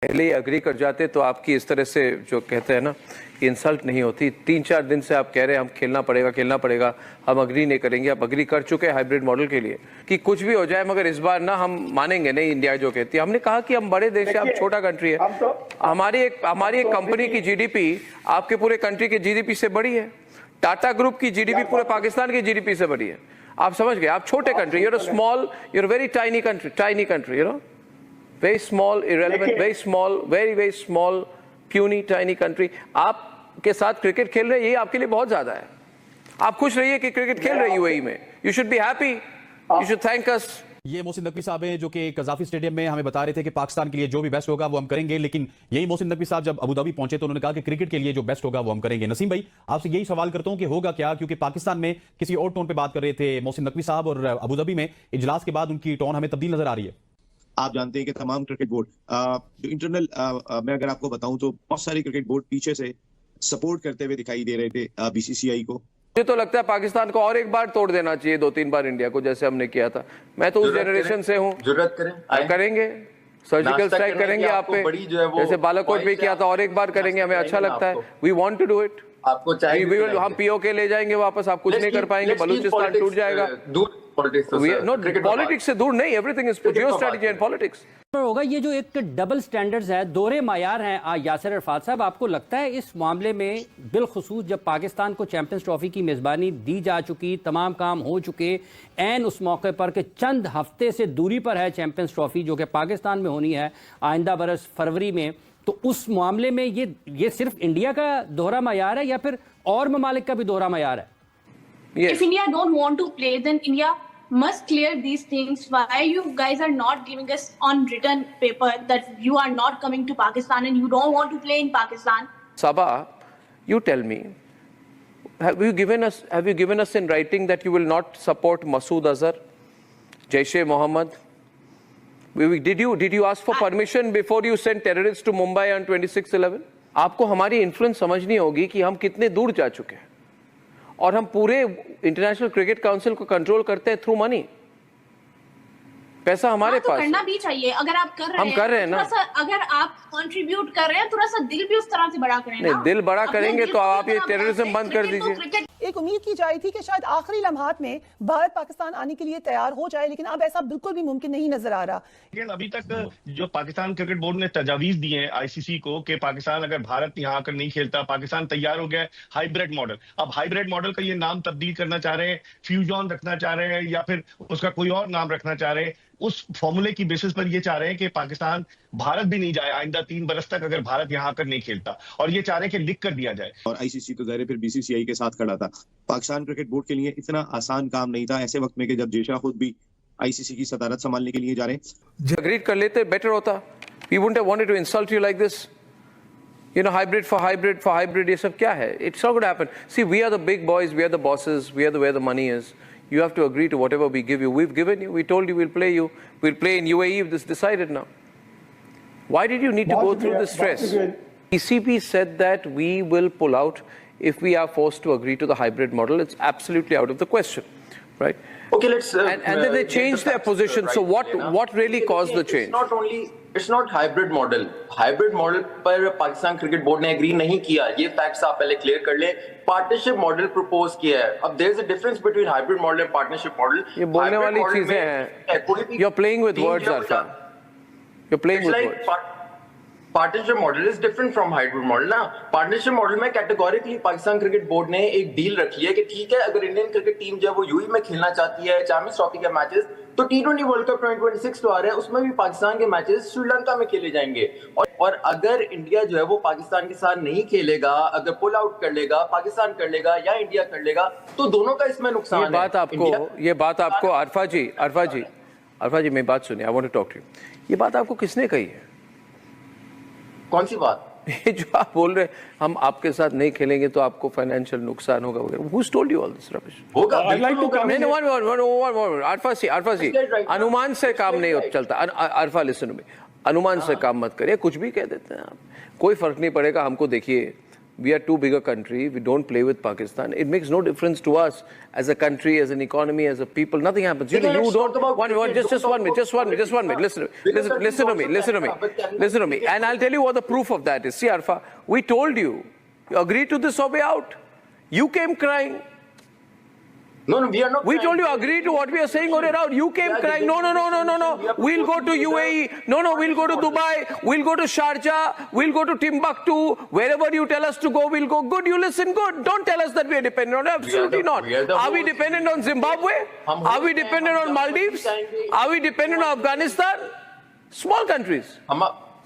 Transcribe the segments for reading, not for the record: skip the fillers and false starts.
पहले ही अग्री कर जाते तो आपकी इस तरह से जो कहते हैं ना कि इंसल्ट नहीं होती। 3-4 दिन से आप कह रहे हैं हम खेलना पड़ेगा, हम अग्री नहीं करेंगे। आप अग्री कर चुके हैं हाइब्रिड मॉडल के लिए कि कुछ भी हो जाए, मगर इस बार ना हम मानेंगे नहीं इंडिया जो कहती है। हमने कहा कि हम बड़े देश है, आप छोटा कंट्री है। हमारी एक कंपनी की जीडीपी आपके पूरे कंट्री की जीडीपी से बड़ी है। टाटा ग्रुप की जीडीपी पूरे पाकिस्तान की जीडीपी से बड़ी है। आप समझ गए, आप छोटे country, you're small, you're very tiny country, you know, very small, irrelevant, very small, puny, tiny country। आपके साथ क्रिकेट खेल रहे हैं, ये आपके लिए बहुत ज्यादा है। आप खुश रहिए कि क्रिकेट खेल रहे हैं यूएई में। You should be happy, you should thank us। ये मोहसिन नकवी साहब हैं जो कि कजाफी स्टेडियम में हमें बता रहे थे कि पाकिस्तान के लिए जो भी बेस्ट होगा वो हम करेंगे, लेकिन यही मोहसिन नकवी साहब जब अबू धाबी पहुंचे तो उन्होंने कहा कि क्रिकेट के लिए जो बेस्ट होगा वो हम करेंगे। नसीम भाई, आपसे यही सवाल करता हूं कि होगा क्या, क्योंकि पाकिस्तान में किसी और टोन पे बात कर रहे थे मोहसिन नकवी साहब और अबू धाबी में इजलास के बाद उनकी टोन हमें तब्दील नजर आ रही है। आप जानते हैं कि तमाम क्रिकेट बोर्ड जो इंटरनल मैं अगर आपको बताऊं तो बहुत सारे क्रिकेट बोर्ड पीछे से सपोर्ट करते हुए दिखाई दे रहे थे बीसीसीआई को। मुझे तो लगता है पाकिस्तान को और एक बार तोड़ देना चाहिए, 2-3 बार इंडिया को, जैसे हमने किया था। मैं तो उस जनरेशन से हूँ। जरूरत करेंगे, सर्जिकल स्ट्राइक करेंगे आप पे, जैसे बालाकोट में किया था, और एक बार करेंगे। हमें अच्छा लगता है, we want to do it. आपको चाहिए हम पीओके ले जाएंगे वापस, आप कुछ नहीं कर पाएंगे, बलूचिस्तान टूट जाएगा। पॉलिटिक्स से दूर नहीं, एवरीथिंग इज जियोस्ट्रेटजी एंड पॉलिटिक्स। होगा ये जो एक डबल स्टैंडर्ड्स है, दोहरे मायार हैं। यासिर अरफात साहब, आपको लगता है इस मामले में बिलखुसूस जब पाकिस्तान को चैंपियंस ट्रॉफी की मेज़बानी दी जा चुकी, तमाम काम हो चुके, एन उस मौके पर कि चंद हफ्ते से दूरी पर है चैंपियंस ट्रॉफी जो कि पाकिस्तान में होनी है आइंदा बरस फरवरी में, तो उस मामले में ये सिर्फ इंडिया का दोहरा मायार है या फिर और ममालिक का भी दोहरा मायार है? If India don't want to play, then India must clear these things. Why you guys are not giving us on written paper that you are not coming to Pakistan and you don't want to play in Pakistan? Sabah, you tell me, have you given us in writing that you will not support Masood Azhar, Jaish-e-Mohammed? Did you ask for permission before you sent terrorists to Mumbai on 26/11? आपको हमारी influence समझनी होगी कि हम कितने दूर जा चुके हैं, और हम पूरे इंटरनेशनल क्रिकेट काउंसिल को कंट्रोल करते हैं थ्रू मनी। पैसा हमारे पास करना भी चाहिए। अगर आप कर रहे हैं, हम कर रहे हैं ना, अगर आप कंट्रीब्यूट कर रहे हैं, थोड़ा सा दिल भी उस तरह से बड़ा करें ना। दिल बड़ा करेंगे तो आप ये टेररिज्म बंद कर दीजिए। एक उम्मीद की जाए थी कि शायद आखिरी लम्हात में भारत पाकिस्तान आने के लिए तैयार हो जाए, लेकिन अब ऐसा बिल्कुल भी मुमकिन नहीं नजर आ रहा। लेकिन अभी तक जो पाकिस्तान क्रिकेट बोर्ड ने तजावीज दी है आईसीसी को कि पाकिस्तान अगर भारत यहाँ आकर नहीं खेलता, पाकिस्तान तैयार हो गया हाइब्रिड मॉडल। अब हाइब्रिड मॉडल का ये नाम तब्दील करना चाह रहे हैं, फ्यूजन रखना चाह रहे हैं या फिर उसका कोई और नाम रखना चाह रहे हैं। उस फॉर्मूले की बेसिस पर ये चाह रहे हैं कि पाकिस्तान भारत भी नहीं जाए आइंदा 3 बरस तक अगर भारत यहाँ आकर नहीं खेलता, और ये चाह रहे हैं कि लिख कर दिया जाए। और आईसीसी तो ज़ाहिर फिर बीसीसीआई के साथ खड़ा था। पाकिस्तान क्रिकेट बोर्ड के लिए इतना आसान काम नहीं था ऐसे वक्त में कि जब जेशा खुद भी आईसीसी की सदारत संभालने के लिए जा रहे हैं। अग्री कर लेते बेटर होता। We wouldn't have wanted to insult you like this. You know, hybrid for hybrid, ये सब क्या है? It's not going to happen. See, we are the big boys, we are the bosses, we are where the money is. You have to agree to whatever we give you. We've given you, we told you we'll play you. We'll play in UAE if this is decided now. Why did you need to go through this stress? ECB said that we will pull out if we are forced to agree to the hybrid model. It's absolutely out of the question, right? Okay, let's. And then they changed their position. So what really caused the change? It's not hybrid model. Hybrid model पर Pakistan cricket board ने agree नहीं किया। ये facts आप पहले clear कर ले। Partnership model propose किया है। अब there is a difference between hybrid model and partnership model. ये बोलने वाली चीजें हैं। You're playing with words, Arfa. You're playing with words. Partnership model is different from hybrid model ना। पार्टनरशिप मॉडल में कैटेगोरिकली पाकिस्तान क्रिकेट बोर्ड ने एक deal रखी है कि ठीक है, अगर इंडियन क्रिकेट टीम जब वो यूएई में खेलना चाहती है चैंपियंस ट्रॉफी के मैचेस, तो T20 वर्ल्ड कप 2026 तो आ रहा है, उसमें भी पाकिस्तान के मैचेस श्रीलंका में खेले जाएंगे। और अगर इंडिया जो है वो पाकिस्तान के साथ नहीं खेलेगा, अगर पुल आउट कर लेगा, पाकिस्तान कर लेगा या इंडिया कर लेगा, तो दोनों का इसमें नुकसान है। ये बात आपको अरफा जी मेरी बात सुनिए, I want to talk to you. ये बात आपको किसने कही है? कौन सी बात? ये जो आप बोल रहे हैं हम आपके साथ नहीं खेलेंगे तो आपको फाइनेंशियल नुकसान होगा वगैरह, Who's told you all this rubbish? होगा। अरफा सी, अनुमान से काम नहीं चलता। अरफा लिसन में अनुमान से काम मत करिए, कुछ भी कह देते हैं आप, कोई फर्क नहीं पड़ेगा हमको। देखिए, we are too big a country, we don't play with Pakistan. It makes no difference to us as a country, as an economy, as a people. Nothing happens. You don't. Just one minute. Listen to me. And I'll tell you what the proof of that is. See, Arfa, we told you, agree to this or way out. You came crying. No, we are not. We told you agree to what we are saying or you're out. You came crying. No. We'll go to UAE. No, we'll go to Dubai. We'll go to Sharjah. We'll go to Timbuktu. Wherever you tell us to go, we'll go. Good, you listen. Good. Don't tell us that we are dependent on it. Absolutely not. Are we dependent on Zimbabwe? Are we dependent on Maldives? Are we dependent on Afghanistan? Small countries.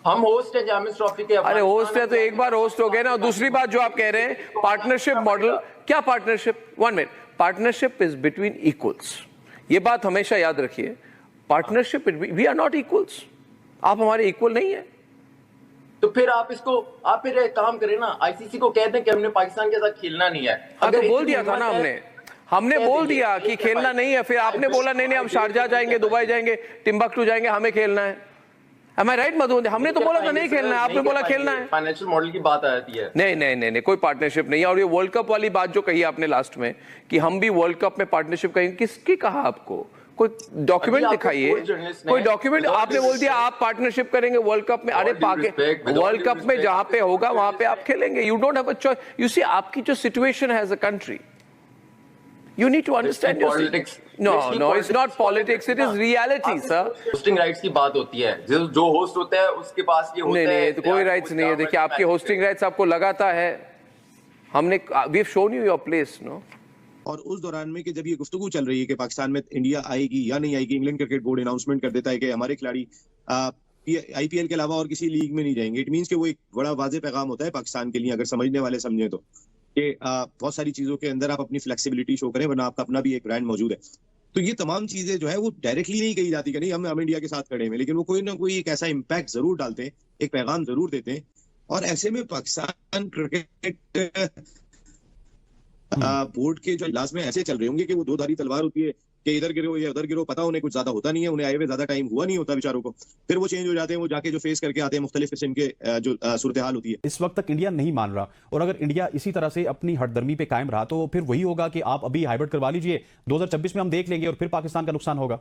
हम host है champions trophy के। अरे host है तो एक बार host हो गए ना। दूसरी बात जो आप कह रहे हैं पार्टनरशिप मॉडल, क्या partnership? 1 minute. Partnership is between equals, ये बात हमेशा याद रखिए। Partnership, we are not equals. आप हमारे इक्वल नहीं है। तो फिर आप फिर एक काम करें ना, आईसीसी को कह दें कि हमने पाकिस्तान के साथ खेलना नहीं है। अगर बोल दिया था ना हमने बोल दिया कि खेलना नहीं है, फिर आपने बोला नहीं हम शारजा जाएंगे, दुबई जाएंगे, टिम्बक्टू जाएंगे, हमें खेलना है। Am I right, मधु? हमने तो बोला था नहीं खेलना है, आपने बोला खेलना है। फाइनेंशियल मॉडल की बात आती है। नहीं, कोई पार्टनरशिप नहीं है। और ये वर्ल्ड कप वाली बात जो कही आपने लास्ट में कि हम भी वर्ल्ड कप में पार्टनरशिप करेंगे, किसकी कहा आपको? कोई डॉक्यूमेंट दिखाइए, कोई डॉक्यूमेंट। आपने बोल दिया आप पार्टनरशिप करेंगे वर्ल्ड कप में। अरे वर्ल्ड कप में जहां पे होगा वहां पे आप खेलेंगे। You don't have a choice. You see, आपकी जो सिचुएशन है as a country, you need to understand your politics. No, it's not politics, it is reality, sir. Hosting rights की बात होती है, जो होस्ट होता है उसके पास ये होता है। नहीं, तो कोई राइट्स नहीं है। देखिए, आपके होस्टिंग राइट्स आपको लगाता है। हमने we have shown you your place, no. और उस दौरान में कि जब ये गुफ्तगू चल रही है कि पाकिस्तान में इंडिया आएगी या नहीं आएगी, इंग्लैंड क्रिकेट बोर्ड अनाउंसमेंट कर देता है कि हमारे खिलाड़ी आईपीएल के अलावा और किसी लीग में नहीं जाएंगे। इट मींस कि वो एक बड़ा वाज़ेह पैगाम होता है पाकिस्तान के लिए, अगर समझने वाले समझे तो, कि बहुत सारी चीजों के अंदर आप अपनी फ्लेक्सिबिलिटी शो करें, वरना आपका अपना भी एक ब्रांड मौजूद है। तो ये तमाम चीजें जो है वो डायरेक्टली नहीं कही जाती कि नहीं हम इंडिया के साथ खड़े हैं, लेकिन वो कोई ना कोई एक ऐसा इम्पैक्ट जरूर डालते हैं, एक पैगाम जरूर देते हैं। और ऐसे में पाकिस्तान क्रिकेट बोर्ड के जो इजलास में ऐसे चल रहे होंगे कि वो दो धारी तलवार होती है कि इधर गिरो या उधर गिरो, पता उन्हें कुछ ज्यादा होता नहीं है, उन्हें आए हुए ज्यादा टाइम हुआ नहीं होता बेचारों को। फिर वो चेंज हो जाते हैं, वो जाके जो फेस करके आते हैं मुख्तलिफ किस्म के जो सूरत हाल होती है। इस वक्त तक इंडिया नहीं मान रहा, और अगर इंडिया इसी तरह से अपनी हठधर्मी पे कायम रहा तो फिर वही होगा कि आप अभी हाइब्रिड करवा लीजिए, 2026 में हम देख लेंगे और फिर पाकिस्तान का नुकसान होगा।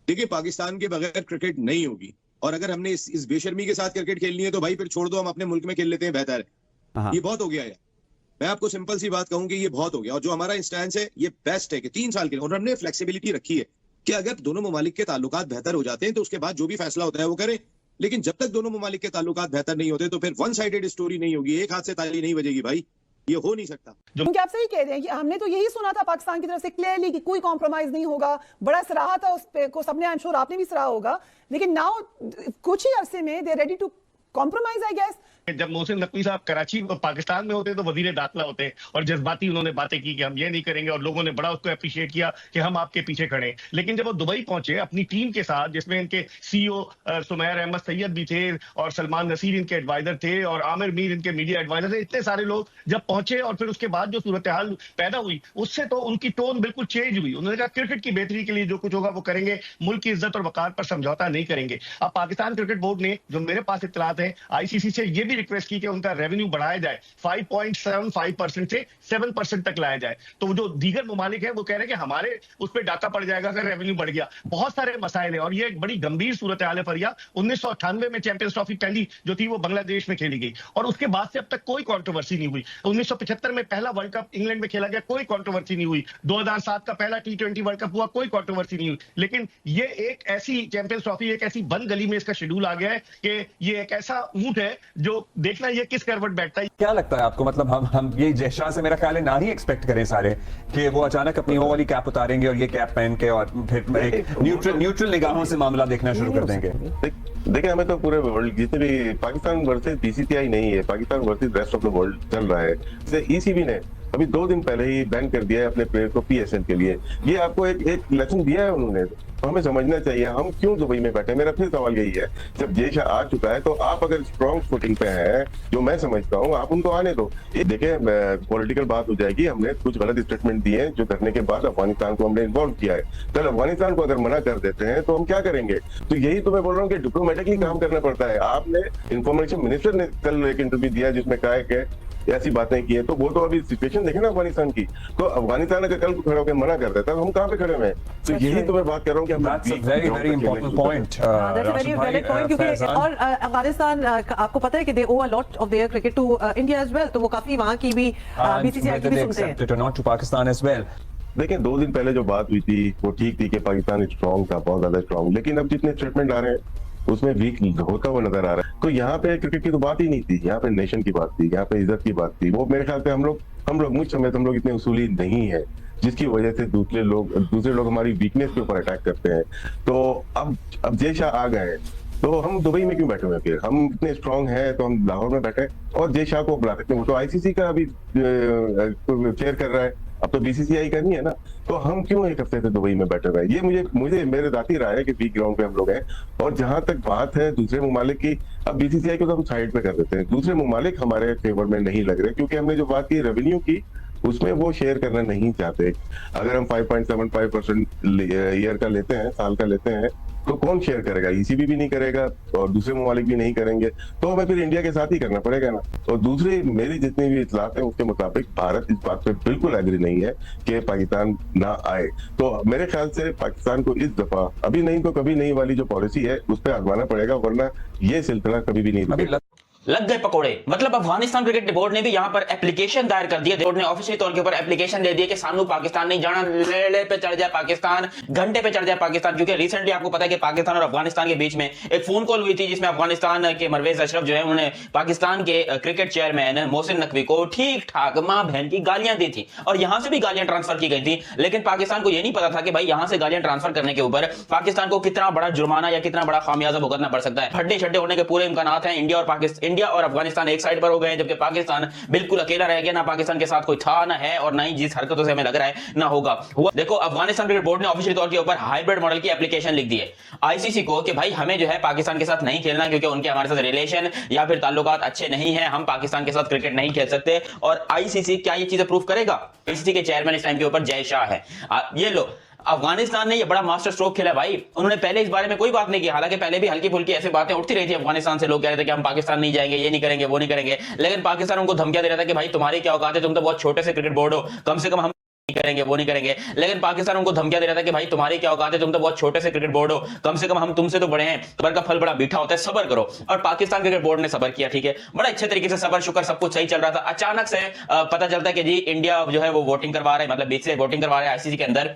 देखिए, पाकिस्तान के बगैर क्रिकेट नहीं होगी, और अगर हमने इस बेशर्मी के साथ क्रिकेट खेलनी है तो भाई फिर छोड़ दो, हम अपने मुल्क में खेल लेते हैं, बेहतर है। ये बहुत हो गया है। मैं आपको सिंपल सी बात कहूं कि ये बहुत हो गया, और जो हमारा इंस्टेंस है ये बेस्ट है कि 3 साल के लिए, और हमने फ्लेक्सिबिलिटी रखी है कि अगर दोनों ममालिक के ताल्लुकात बेहतर हो जाते हैं तो उसके बाद जो भी फैसला होता है वो करें। लेकिन जब तक दोनों ममालिक के ताल्लुकात बेहतर नहीं होते तो फिर वन साइडेड स्टोरी नहीं होगी, एक हाथ से ताली नहीं बजेगी भाई, ये हो नहीं सकता। क्योंकि आप सही कह रहे हैं कि हमने तो यही सुना था पाकिस्तान की तरफ से क्लियरली कि कोई कॉम्प्रोमाइज नहीं होगा, बड़ा सराहा था उस पे को सबने, आई एम श्योर आपने भी सराहा होगा। लेकिन नाउ कुछ ही अरसे में they ready to compromise, I guess. जब मोहसिन नकवी साहब कराची पाकिस्तान में होते तो वजीर दाखिला होते और जज्बाती उन्होंने बातें की कि हम ये नहीं करेंगे, और लोगों ने बड़ा उसको अप्रिशिएट किया कि हम आपके पीछे खड़े हैं। लेकिन जब वो दुबई पहुंचे अपनी टीम के साथ, जिसमें इनके सीईओ सुमैर अहमद सैयद भी थे, और सलमान नसीर इनके एडवाइजर थे, और आमिर मीर इनके मीडिया एडवाइजर थे, इतने सारे लोग जब पहुंचे और फिर उसके बाद जो सूरत हाल पैदा हुई उससे तो उनकी टोन बिल्कुल चेंज हुई। उन्होंने कहा क्रिकेट की बेहतरी के लिए जो कुछ होगा वो करेंगे, मुल्क की इज्जत और वकार पर समझौता नहीं करेंगे। अब पाकिस्तान क्रिकेट बोर्ड ने, जो मेरे पास इत्तलात है, आईसीसी से ये भी रिक्वेस्ट की कि उनका रेवेन्यू बढ़ाया जाए, 5.75% से 7% तक लाया जाए। तो जो दीगर ममालिक है वो कह रहे हैं कि हमारे उस पर डाका पड़ जाएगा अगर रेवेन्यू बढ़ गया। बहुत सारे मसाइल है, और ये एक बड़ी गंभीर सूरत हाल है। फरिया 1998 में चैंपियंस ट्रॉफी पहली जो थी वो बांग्लादेश में खेली गई, और उसके बाद से अब तक कोई कंट्रोवर्सी नहीं हुई। 1975 में पहला वर्ल्ड कप इंग्लैंड में खेला गया, कोई कंट्रोवर्सी नहीं हुई। 2007 का पहला T20 वर्ल्ड कप हुआ, कोई कंट्रोवर्सी नहीं हुई। लेकिन ये एक ऐसी चैंपियंस ट्रॉफी, एक ऐसी बंद गली में इसका शेड्यूल आ गया है कि ये एक ऐसा ऊंट है जो देखना ये किस करवट बैठता है। क्या लगता है आपको, मतलब हम ये जयशाह से मेरा ख्याल है ना ही एक्सपेक्ट करें सारे कि वो अचानक अपनी वो वाली कैप उतारेंगे और ये कैप पहन के और फिर एक न्यूट्रल निगाहों से मामला देखना शुरू कर देंगे। देखिए, हमें तो पूरे वर्ल्ड जितने भी पाकिस्तान वर्सेस बीसीसीआई नहीं है, Pakistan versus rest of the world चल रहा है। जैसे ईसीबी ने अभी 2 दिन पहले ही बैन कर दिया है अपने प्लेयर को PSL के लिए। ये आपको एक लेसन दिया है उन्होंने, तो हमें समझना चाहिए हम क्यों दुबई में बैठे। मेरा फिर सवाल यही है, जब जय शाह आ चुका है तो आप अगर स्ट्रॉन्ग फुटिंग पे हैं, जो मैं समझता हूँ, आप उनको आने दो। ये देखें, पॉलिटिकल बात हो जाएगी। हमने कुछ गलत स्टेटमेंट दिए हैं जो करने के बाद अफगानिस्तान को हमने इन्वॉल्व किया है। कल अफगानिस्तान को अगर मना कर देते हैं तो हम क्या करेंगे? तो यही तो मैं बोल रहा हूँ कि डिप्लोमेटिकली काम करना पड़ता है। आपने इंफॉर्मेशन मिनिस्टर ने कल एक इंटरव्यू दिया जिसमें कहा है कि ऐसी बातें की है, तो वो तो अभी सिचुएशन देखे ना अफगानिस्तान की। तो अफगानिस्तान अगर कल को खड़े होकर मना कर देता है तो हम कहाँ पे खड़े हुए हैं? तो यही तो मैं बात कर रहा हूँ कि That's a very, very important point. That's a very valid point, क्योंकि और अफगानिस्तान आपको पता है कि they owe a lot of their cricket to India as well, तो वो काफी वहाँ की भी BCCI की भी सुनते हैं। Not to Pakistan as well. देखिए, 2 दिन पहले जो बात हुई थी वो ठीक थी कि पाकिस्तान स्ट्रॉन्ग था, बहुत ज्यादा स्ट्रॉन्ग, लेकिन अब जितने स्टेटमेंट आ रहे हैं उसमें वीक होता हुआ नजर आ रहा है। तो यहाँ पे क्रिकेट की तो बात ही नहीं थी, यहाँ पे नेशन की बात थी, यहाँ पे इज्जत की बात थी। वो मेरे ख्याल से हम लोग मुझ समय हम लोग इतने उसूली नहीं है, जिसकी वजह से दूसरे लोग हमारी वीकनेस के ऊपर अटैक करते हैं। तो अब जय शाह आ गए तो हम दुबई में क्यों बैठे हुए? फिर हम इतने स्ट्रांग हैं तो हम लाहौर में बैठे और जय शाह को बुला सकते हैं। वो तो ICC का अभी चेयर कर रहा है, अब तो BCCI करनी है ना। तो हम क्यों एक हफ्ते से दुबई में बैठे हुए हैं? ये मुझे मेरे जाती राय है कि वीक ग्राउंड पे हम लोग हैं। और जहां तक बात है दूसरे ममालिक की, अब BCCI को तो हम साइड पे कर देते हैं। दूसरे ममालिक हमारे फेवर में नहीं लग रहे, क्योंकि हमने जो बात की रेवेन्यू की उसमें वो शेयर करना नहीं चाहते। अगर हम 5.75% ईयर का लेते हैं, साल का लेते हैं, तो कौन शेयर करेगा? ECB भी नहीं करेगा और दूसरे ममालिक भी नहीं करेंगे, तो हमें फिर इंडिया के साथ ही करना पड़ेगा ना। और दूसरी मेरी जितनी भी इतलात है उसके मुताबिक भारत इस बात पे बिल्कुल एग्री नहीं है कि पाकिस्तान ना आए। तो मेरे ख्याल से पाकिस्तान को इस दफा अभी नहीं तो कभी नहीं वाली जो पॉलिसी है उस पर आजमाना पड़ेगा, वरना ये सिलसिला कभी भी नहीं रुकेगा। लग गए पकोड़े। मतलब अफगानिस्तान क्रिकेट बोर्ड ने भी यहाँ पर एप्लीकेशन दायर कर दिया। बोर्ड ने ऑफिशियल तौर के ऊपर एप्लीकेशन दे दिया कि सानू पाकिस्तान नहीं जाना, लेले पे चढ़ जाए पाकिस्तान, घंटे पे चढ़ जाए पाकिस्तान। क्योंकि रिसेंटली आपको पता है कि पाकिस्तान और अफगानिस्तान के बीच में एक फोन कॉल हुई थी जिसमें अफगानिस्तान के परवेज अशरफ जो है उन्होंने पाकिस्तान के क्रिकेट चेयरमैन मोहसिन नकवी को ठीक ठाक मां बहन की गालियां दी थी और यहां से भी गालियां ट्रांसफर की गई थी। लेकिन पाकिस्तान को यह नहीं पता था कि भाई यहां से गालियां ट्रांसफर करने के ऊपर पाकिस्तान को कितना बड़ा जुर्माना या कितना बड़ा खामियाजा भुगतना पड़ सकता है। फड्डे छड्डे होने के पूरे इम्कान हैं। इंडिया और अफगानिस्तान एक साइड पर हो गए, जबकि पाकिस्तान बिल्कुल अकेला रह गया। ना पाकिस्तान के साथ कोई था, ना है, और ना ही जिस हरकतों से हमें लग रहा है ना होगा। देखो, अफगानिस्तान क्रिकेट बोर्ड ने ऑफिशियल तौर के ऊपर हाइब्रिड मॉडल की एप्लीकेशन लिख दी है ICC को कि भाई हमें जो है पाकिस्तान के साथ नहीं खेलना, क्योंकि उनके हमारे साथ रिलेशन या फिर ताल्लुकात अच्छे नहीं है, हम पाकिस्तान के साथ क्रिकेट नहीं खेल सकते। और ICC क्या ये चीज अप्रूव करेगा? ICC के चेयरमैन इस टाइम के ऊपर जय शाह है। ये लो, अफगानिस्तान ने ये बड़ा मास्टर स्ट्रोक खेला भाई। उन्होंने पहले इस बारे में कोई बात नहीं की, हालांकि पहले भी हल्की फुल्की ऐसी बातें उठती रही थी अफगानिस्तान से। लोग कह रहे थे कि हम पाकिस्तान नहीं जाएंगे, ये नहीं करेंगे, वो नहीं करेंगे। लेकिन पाकिस्तान उनको धमकियां दे रहा था कि भाई तुम्हारी क्या औकात है, तुम तो बहुत छोटे से क्रिकेट बोर्ड हो, कम से कम हम नहीं करेंगे, वो नहीं करेंगे। लेकिन पाकिस्तान उनको धमकियां दे रहा था कि भाई तुम्हारी क्या औकात है, तुम तो बहुत छोटे से क्रिकेट बोर्ड हो, कम से कम हम तुमसे तो बड़े हैं, सबर का फल बड़ा मीठा होता है, सबर करो। और पाकिस्तान क्रिकेट बोर्ड ने सबर किया, ठीक है, बड़ा अच्छे तरीके से सबर शुक्र सब कुछ सही चल रहा था। अचानक से पता चलता है कि जी इंडिया जो है वो वोटिंग करवा रहा है, मतलब BCCI वोटिंग करवा रहा है ICC के अंदर,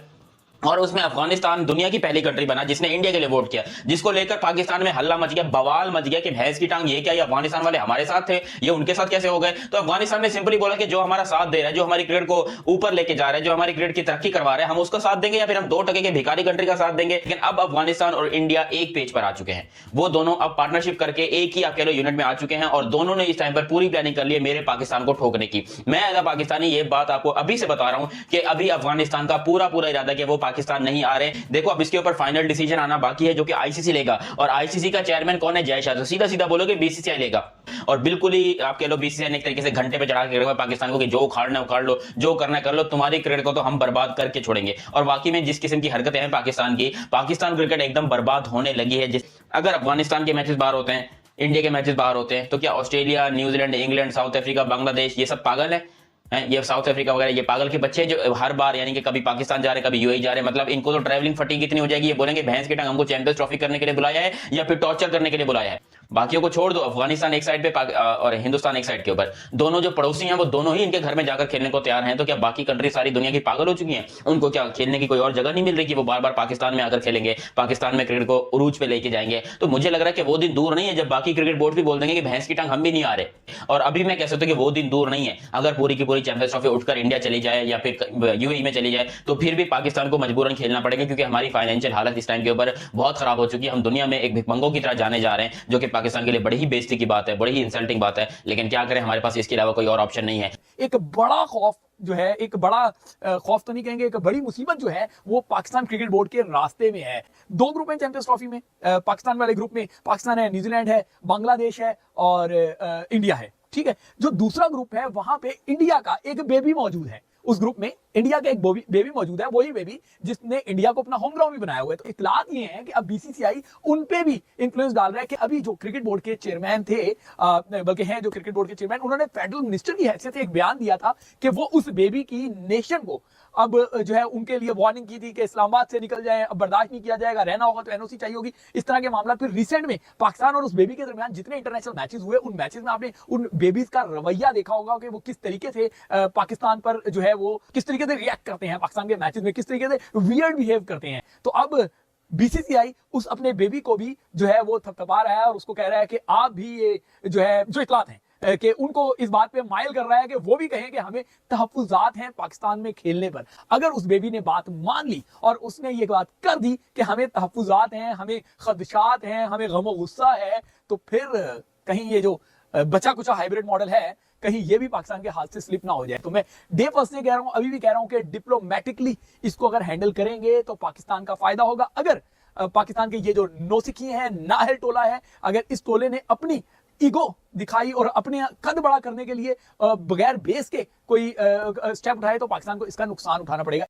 और उसमें अफगानिस्तान दुनिया की पहली कंट्री बना जिसने इंडिया के लिए वोट किया, जिसको लेकर पाकिस्तान में हल्ला मच गया, बवाल मच गया कि भैंस की टांग, ये क्या, ये अफगानिस्तान वाले हमारे साथ थे, ये उनके साथ कैसे हो गए। तो अफगानिस्तान ने सिंपली बोला कि जो हमारा साथ दे रहा है, जो हमारी क्रिकेट को ऊपर लेके जा रहा है, जो हमारी क्रिकेट की तरक्की करवा रहा है, हम उसका साथ देंगे या फिर हम 2% के भिखारी कंट्री का साथ देंगे। लेकिन अब अफगानिस्तान और इंडिया एक पेज पर आ चुके हैं। वो दोनों अब पार्टनरशिप करके एक ही आप कह लो यूनिट में आ चुके हैं और दोनों ने इस टाइम पर पूरी प्लानिंग कर ली है मेरे पाकिस्तान को ठोकने की। मैं एज अ पाकिस्तानी ये बात आपको अभी से बता रहा हूं कि अभी अफगानिस्तान का पूरा इरादा कि वो पाकिस्तान नहीं आ रहे। देखो, अब इसके ऊपर फाइनल डिसीजन आना बाकी है जो कि ICC लेगा, और ICC का चेयरमैन कौन है? जय शाह। तो सीधा सीधा बोलोगे BCCI लेगा, और बिल्कुल ही आप कह लो BCCI ने एक तरीके से घंटे पे चढ़ा के रखा पाकिस्तान को कि जो उखाड़ना उखाड़ लो, जो करना कर लो, तुम्हारी क्रिकेट को तो हम बर्बाद करके छोड़ेंगे। और वाकई में जिस किस्म की हरकतें हैं पाकिस्तान की, पाकिस्तान क्रिकेट एकदम बर्बाद होने लगी है। अगर अफगानिस्तान के मैचेस बाहर होते हैं, इंडिया के मैचेस बाहर होते हैं, तो क्या Australia, New Zealand, England, south Africa, Bangladesh ये सब पागल है? ये साउथ अफ्रीका वगैरह ये पागल के बच्चे जो हर बार यानी कि कभी पाकिस्तान जा रहे कभी UAE जा रहे, मतलब इनको तो ट्रैवलिंग फटीग कितनी हो जाएगी, ये बोलेंगे भैंस की टांग हमको चैंपियंस ट्रॉफी करने के लिए बुलाया है या फिर टॉर्चर करने के लिए बुलाया है। बाकियों को छोड़ दो, अफगानिस्तान एक साइड पे और हिंदुस्तान एक साइड के ऊपर, दोनों जो पड़ोसी हैं वो दोनों ही इनके घर में जाकर खेलने को तैयार हैं। तो क्या बाकी कंट्री सारी दुनिया की पागल हो चुकी हैं? उनको क्या खेलने की कोई और जगह नहीं मिल रही कि वो बार बार पाकिस्तान में आकर खेलेंगे, पाकिस्तान में क्रिकेट को उरूज पे लेके जाएंगे? तो मुझे लग रहा है कि वो दिन दूर नहीं है जब बाकी क्रिकेट बोर्ड भी बोल देंगे कि भैंस की टांग हम भी नहीं आ रहे। और अभी मैं कह सकता हूं कि वो दिन दूर नहीं है। अगर पूरी की पूरी चैंपियंस ट्रॉफी उठकर इंडिया चली जाए या फिर UAE में चली जाए, तो फिर भी पाकिस्तान को मजबूरन खेलना पड़ेगा, क्योंकि हमारी फाइनेंशियल हालत इस टाइम के ऊपर बहुत खराब हो चुकी है। हम दुनिया में एक भिखमंगों की तरह जाने जा रहे हैं, जो कि पाकिस्तान के लिए बड़ी ही बेइज्जती की बात है, बड़ी ही इंसल्टिंग बात है। लेकिन क्या करें, हमारे पास इसके अलावा कोई और ऑप्शन नहीं है। एक बड़ा खौफ जो है एक बड़ा खौफ तो नहीं कहेंगे, एक बड़ी मुसीबत जो है वो पाकिस्तान क्रिकेट बोर्ड के रास्ते में है। 2 ग्रुप हैं चैंपियंस ट्रॉफी में। पाकिस्तान वाले ग्रुप में पाकिस्तान है, न्यूजीलैंड है, बांग्लादेश है और इंडिया है, ठीक है। जो दूसरा ग्रुप है वहां पे इंडिया का एक बेबी मौजूद है। उस ग्रुप में इंडिया का एक बेबी मौजूद है, वही बेबी जिसने इंडिया को अपना होम ग्राउंड भी बनाया हुआ है। तो इत्तलात ये है कि अब बीसीसीआई उन पे भी इन्फ्लुएंस डाल रहा है कि अभी जो क्रिकेट बोर्ड के चेयरमैन थे, बल्कि हैं जो क्रिकेट बोर्ड के चेयरमैन, उन्होंने फेडरल मिनिस्टर की हैसियत से एक बयान दिया था कि वो उस बेबी की नेशन को अब जो है उनके लिए वार्निंग की थी कि इस्लामाबाद से निकल जाए, अब बर्दाश्त नहीं किया जाएगा, रहना होगा तो एनओसी चाहिए होगी, इस तरह के मामला। फिर रिसेंट में पाकिस्तान और उस बेबी के दरमियान जितने इंटरनेशनल मैचेस हुए, उन मैचेस में आपने उन बेबीज का रवैया देखा होगा कि वो किस तरीके से पाकिस्तान पर जो है वो किस तरीके से रिएक्ट करते हैं, पाकिस्तान के मैचेस में किस तरीके से वियर्ड बिहेव करते हैं। तो अब बीसीसीआई उस अपने बेबी को भी जो है वो थपथपा रहा है और उसको कह रहा है कि आप भी ये जो है जो इत्तलात हैं कि उनको इस बात पे माइल कर रहा है कि वो भी कहें कि हमें तहफ्फुज़ात हैं पाकिस्तान में खेलने पर। अगर उस बेबी ने बात मान ली और उसने ये बात कर दी कि हमें तहफ्फुज़ात हैं, हमें खदशात हैं, हमें गम और गुस्सा है, तो फिर कहीं ये जो बचा कुचा हाइब्रिड मॉडल है कहीं ये भी पाकिस्तान के हाथ से स्लिप ना हो जाए। तो मैं डे फर्स्ट से कह रहा हूं, अभी भी कह रहा हूं कि डिप्लोमेटिकली इसको अगर हैंडल करेंगे तो पाकिस्तान का फायदा होगा। अगर पाकिस्तान के ये जो नौसिखी हैं, नाहल टोला है, अगर इस टोले ने अपनी ईगो दिखाई और अपने कद बड़ा करने के लिए बगैर बेस के कोई स्टेप उठाए तो पाकिस्तान को इसका नुकसान उठाना पड़ेगा।